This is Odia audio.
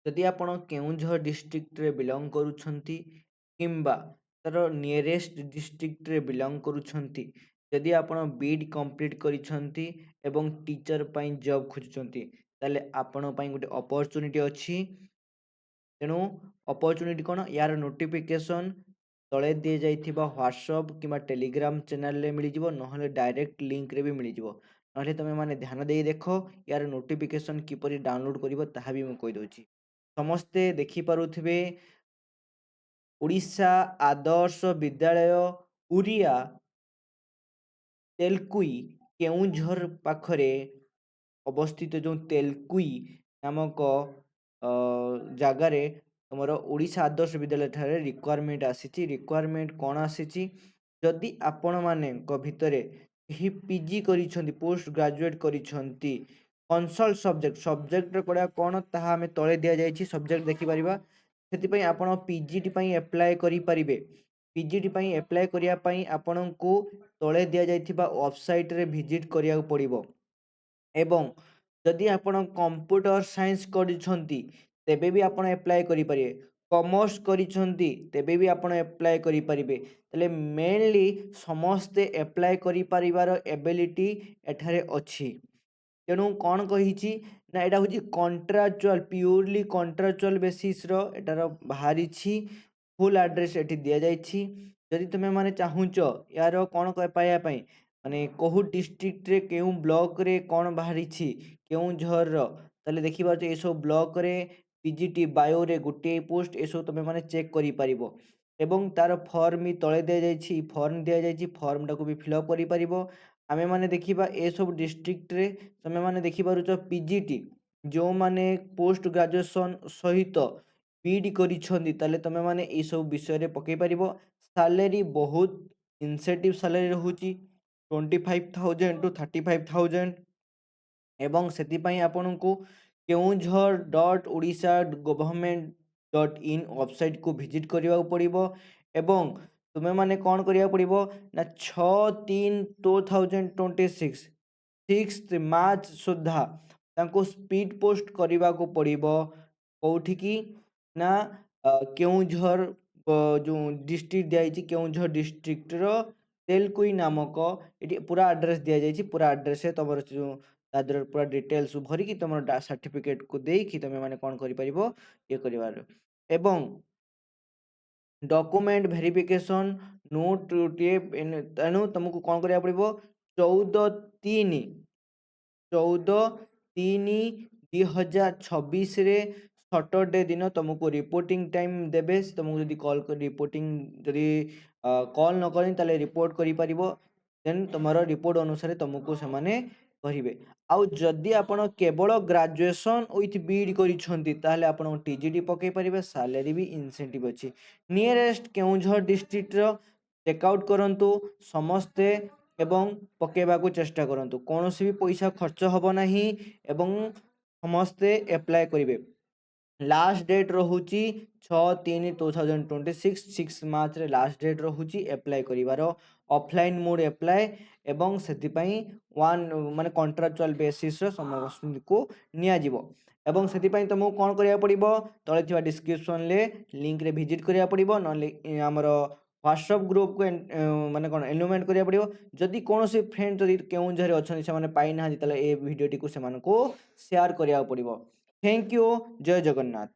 ଯଦି ଆପଣ କେଉଁଝର ଡିଷ୍ଟ୍ରିକ୍ଟରେ ବିଲଙ୍ଗ କରୁଛନ୍ତି କିମ୍ବା ତାର ନିୟରେଷ୍ଟ ଡିଷ୍ଟ୍ରିକ୍ଟରେ ବିଲଙ୍ଗ କରୁଛନ୍ତି, ଯଦି ଆପଣ ବିଇଡି କମ୍ପ୍ଲିଟ୍ କରିଛନ୍ତି ଏବଂ ଟିଚର ପାଇଁ ଜବ୍ ଖୋଜୁଛନ୍ତି, ତାହେଲେ ଆପଣ ପାଇଁ ଗୋଟେ ଅପରଚ୍ୟୁନିଟି ଅଛି। ତେଣୁ ଅପରଚ୍ୟୁନିଟି କ'ଣ, ୟାର ନୋଟିଫିକେସନ୍ ତଳେ ଦିଆଯାଇଥିବା ହ୍ୱାଟ୍ସଅପ୍ କିମ୍ବା ଟେଲିଗ୍ରାମ ଚ୍ୟାନେଲରେ ମିଳିଯିବ, ନହେଲେ ଡାଇରେକ୍ଟ ଲିଙ୍କରେ ବି ମିଳିଯିବ। ନହେଲେ ତୁମେମାନେ ଧ୍ୟାନ ଦେଇ ଦେଖ, ୟାର ନୋଟିଫିକେସନ୍ କିପରି ଡାଉନଲୋଡ଼ କରିବ ତାହା ବି ମୁଁ କହିଦେଉଛି। ସମସ୍ତେ ଦେଖିପାରୁଥିବେ ଓଡ଼ିଶା ଆଦର୍ଶ ବିଦ୍ୟାଳୟ ଉରିଆ ତେଲକୁଇ କେଉଁଝର ପାଖରେ ଅବସ୍ଥିତ। ଯେଉଁ ତେଲକୁଇ ନାମକ ଜାଗାରେ ତୁମର ଓଡ଼ିଶା ଆଦର୍ଶ ବିଦ୍ୟାଳୟ ଠାରେ ରିକ୍ୱାରମେଣ୍ଟ ଆସିଛି। ରିକ୍ୱାରମେଣ୍ଟ କ'ଣ ଆସିଛି, ଯଦି ଆପଣମାନଙ୍କ ଭିତରେ କେହି ପିଜି କରିଛନ୍ତି, ପୋଷ୍ଟ ଗ୍ରାଜୁଏଟ୍ କରିଛନ୍ତି, କନସଲ୍ଟ ସବଜେକ୍ଟର ପଢ଼ିବା କ'ଣ ତାହା ଆମେ ତଳେ ଦିଆଯାଇଛି, ସବଜେକ୍ଟ ଦେଖିପାରିବା। ସେଥିପାଇଁ ଆପଣ ପିଜିଟି ପାଇଁ ଆପ୍ଲାଏ କରିପାରିବେ। ପିଜିଟି ପାଇଁ ଆପ୍ଲାଏ କରିବା ପାଇଁ ଆପଣଙ୍କୁ ତଳେ ଦିଆଯାଇଥିବା ୱେବସାଇଟ୍ରେ ଭିଜିଟ୍ କରିବାକୁ ପଡ଼ିବ। ଏବଂ ଯଦି ଆପଣ କମ୍ପ୍ୟୁଟର ସାଇନ୍ସ କରିଛନ୍ତି ତେବେ ବି ଆପଣ ଆପ୍ଲାଏ କରିପାରିବେ। କମର୍ସ କରିଛନ୍ତି ତେବେ ବି ଆପଣ ଆପ୍ଲାଏ କରିପାରିବେ। ତାହେଲେ ମେନଲି ସମସ୍ତେ ଆପ୍ଲାଏ କରିପାରିବାର ଏବିଲିଟି ଏଠାରେ ଅଛି। ତେଣୁ କ'ଣ କହିଛି ନା, ଏଇଟା ହେଉଛି କଣ୍ଟ୍ରାଚୁଆଲ୍, ପ୍ୟୁରଲି କଣ୍ଟ୍ରାଚୁଆଲ୍ ବେସିସ୍ର ଏଟାର ବାହାରିଛି। ଫୁଲ୍ ଆଡ୍ରେସ୍ ଏଠି ଦିଆଯାଇଛି। ଯଦି ତୁମେମାନେ ଚାହୁଁଛ ୟାର କ'ଣ ପାଇବା ପାଇଁ, ମାନେ କେଉଁ ଡିଷ୍ଟ୍ରିକ୍ଟରେ କେଉଁ ବ୍ଲକରେ କ'ଣ ବାହାରିଛି କେଉଁଝରର, ତାହେଲେ ଦେଖିପାରୁଛ ଏସବୁ ବ୍ଲକରେ ପିଜିଟି ବାୟୋରେ ଗୋଟିଏ ପୋଷ୍ଟ, ଏସବୁ ତୁମେମାନେ ଚେକ୍ କରିପାରିବ। ଏବଂ ତାର ଫର୍ମ ବି ତଳେ ଦିଆଯାଇଛି, ଫର୍ମଟାକୁ ବି ଫିଲ୍ଅପ୍ କରିପାରିବ। ଆମେମାନେ ଦେଖିବା ଏସବୁ ଡିଷ୍ଟ୍ରିକ୍ଟରେ ତୁମେମାନେ ଦେଖିପାରୁଛ ପିଜିଟି ଯେଉଁମାନେ ପୋଷ୍ଟ ଗ୍ରାଜୁଏସନ୍ ସହିତ ବିଇଡ଼ି କରିଛନ୍ତି, ତାହେଲେ ତୁମେମାନେ ଏଇସବୁ ବିଷୟରେ ପକାଇ ପାରିବ। ସାଲେରୀ ବହୁତ ଇନସେଣ୍ଟିଭ୍ ସାଲେରୀ ରହୁଛି 25,000 to 35,000। ଏବଂ ସେଥିପାଇଁ ଆପଣଙ୍କୁ keonjhar.odisha.government.in ୱେବସାଇଟ୍କୁ ଭିଜିଟ୍ କରିବାକୁ ପଡ଼ିବ। ଏବଂ ତୁମେମାନେ କ'ଣ କରିବାକୁ ପଡ଼ିବ ନା 6/3/2026 6 ମାର୍ଚ୍ଚ ସୁଦ୍ଧା ତାଙ୍କୁ ସ୍ପିଡ୍ ପୋଷ୍ଟ କରିବାକୁ ପଡ଼ିବ। କେଉଁଠିକି ନା କେଉଁଝର ଯେଉଁ ଡିଷ୍ଟ୍ରିକ୍ଟ ଦିଆଯାଇଛି, କେଉଁଝର ଡିଷ୍ଟ୍ରିକ୍ଟର ତେଲକୁଇ ନାମକ, ଏଠି ପୁରା ଆଡ୍ରେସ୍ ଦିଆଯାଇଛି। ପୁରା ଆଡ୍ରେସ୍ରେ ତୁମର ଯେଉଁ ତା ଦେହରେ ପୁରା ଡିଟେଲ୍ସ ଭରିକି ତୁମର ସାର୍ଟିଫିକେଟ୍କୁ ଦେଇକି ତୁମେମାନେ କ'ଣ କରିପାରିବ, ଇଏ କରିବାର। ଏବଂ ଡକୁମେଣ୍ଟ ଭେରିଫିକେସନ୍ ନୋଟ୍ ଗୋଟିଏ, ତେଣୁ ତୁମକୁ କ'ଣ କରିବାକୁ ପଡ଼ିବ, 14/3/2026ରେ ସଟରଡେ ଦିନ ତୁମକୁ ରିପୋର୍ଟିଂ ଟାଇମ୍ ଦେବେ। ତୁମକୁ ଯଦି କଲ୍ କରି ରିପୋର୍ଟିଂ, ଯଦି କଲ୍ ନ କରନ୍ତି ତାହେଲେ ରିପୋର୍ଟ କରିପାରିବ। ଦେନ୍ ତୁମର ରିପୋର୍ଟ ଅନୁସାରେ ତୁମକୁ ସେମାନେ କହିବେ। ଆଉ ଯଦି ଆପଣ କେବଳ ଗ୍ରାଜୁଏସନ୍ ୱିଥ୍ ବିଇଡ଼ି କରିଛନ୍ତି, ତାହେଲେ ଆପଣ ଟିଜିଟି ପକାଇ ପାରିବେ। ସାଲେରୀ ବି ଇନସେଣ୍ଟିଭ୍ ଅଛି। ନିୟରେଷ୍ଟ କେଉଁଝର ଡିଷ୍ଟ୍ରିକ୍ଟର ଚେକ୍ଆଉଟ୍ କରନ୍ତୁ ସମସ୍ତେ ଏବଂ ପକାଇବାକୁ ଚେଷ୍ଟା କରନ୍ତୁ। କୌଣସି ବି ପଇସା ଖର୍ଚ୍ଚ ହେବ ନାହିଁ ଏବଂ ସମସ୍ତେ ଆପ୍ଲାଏ କରିବେ। ଲାଷ୍ଟ ଡେଟ୍ ରହୁଛି 6/3/2026, 6 ମାର୍ଚ୍ଚରେ ଲାଷ୍ଟ ଡେଟ୍ ରହୁଛି ଆପ୍ଲାଏ କରିବାର। ଅଫଲାଇନ୍ ମୋଡ଼ ଆପ୍ଲାଏ ଏବଂ ସେଥିପାଇଁ ମାନେ କଣ୍ଟ୍ରାଚୁଆଲ୍ ବେସିସ୍ର ସମସ୍ତଙ୍କୁ ନିଆଯିବ। ଏବଂ ସେଥିପାଇଁ ତୁମକୁ କ'ଣ କରିବାକୁ ପଡ଼ିବ, ତଳେ ଥିବା ଡିସ୍କ୍ରିପ୍ସନ୍ରେ ଲିଙ୍କରେ ଭିଜିଟ୍ କରିବାକୁ ପଡ଼ିବ, ନହେଲେ ଆମର ହ୍ୱାଟ୍ସଅପ୍ ଗ୍ରୁପ୍କୁ ମାନେ କ'ଣ ଏନରୋଲମେଣ୍ଟ କରିବାକୁ ପଡ଼ିବ। ଯଦି କୌଣସି ଫ୍ରେଣ୍ଡ ଯଦି କେଉଁଝରରେ ଅଛନ୍ତି ସେମାନେ ପାଇନାହାନ୍ତି, ତାହେଲେ ଏ ଭିଡ଼ିଓଟିକୁ ସେମାନଙ୍କୁ ସେୟାର କରିବାକୁ ପଡ଼ିବ। Thank you. ଜୟ ଜଗନ୍ନାଥ।